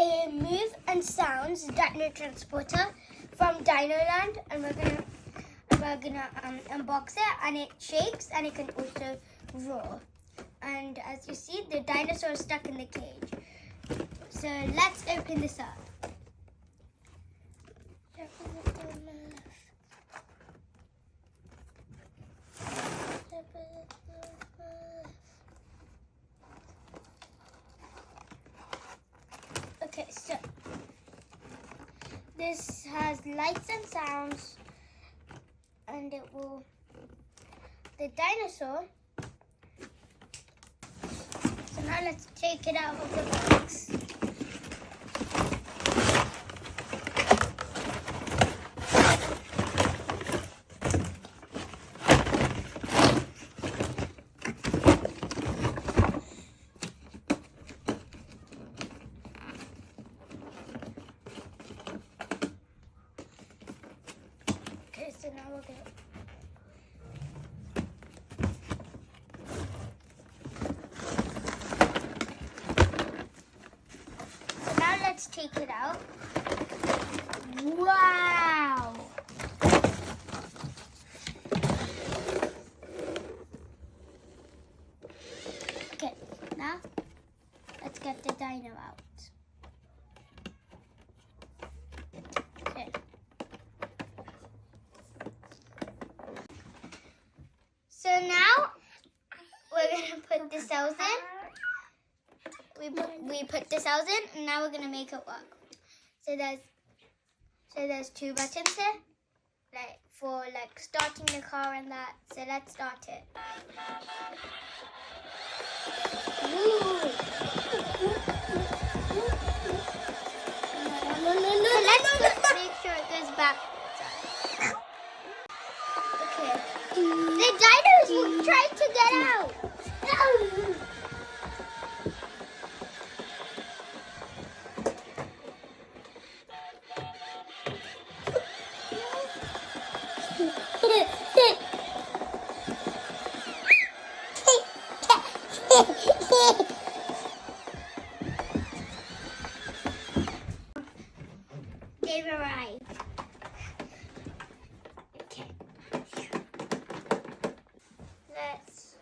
a move and sounds dino transporter from Dino Land, and we're gonna unbox it, and it shakes and it can also roar. And as you see, the dinosaur is stuck in the cage. So let's open this up. Okay, so this has lights and sounds, and it will, the dinosaur. So now let's take it out of the box. Okay, so now we're going let's take it out. Wow! Okay, now let's get the dino out. Okay. So now we're gonna put the cells in. We put the cells in, and now we're gonna make it work. So there's two buttons here, like for starting the car and that. So let's start it. Woo. So let's make sure it goes back. Okay. The dinos tried to get out. They've arrived. Okay. Let's.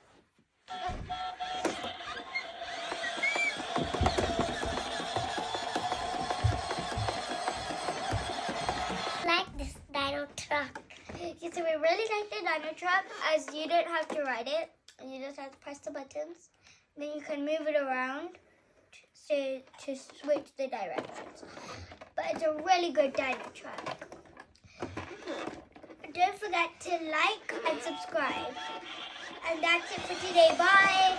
Like this dino truck. Okay, so we really like the dino truck, as you don't have to ride it, and you just have to press the buttons. Then you can move it around to switch the directions. But it's a really good dino truck. Don't forget to like and subscribe. And that's it for today. Bye!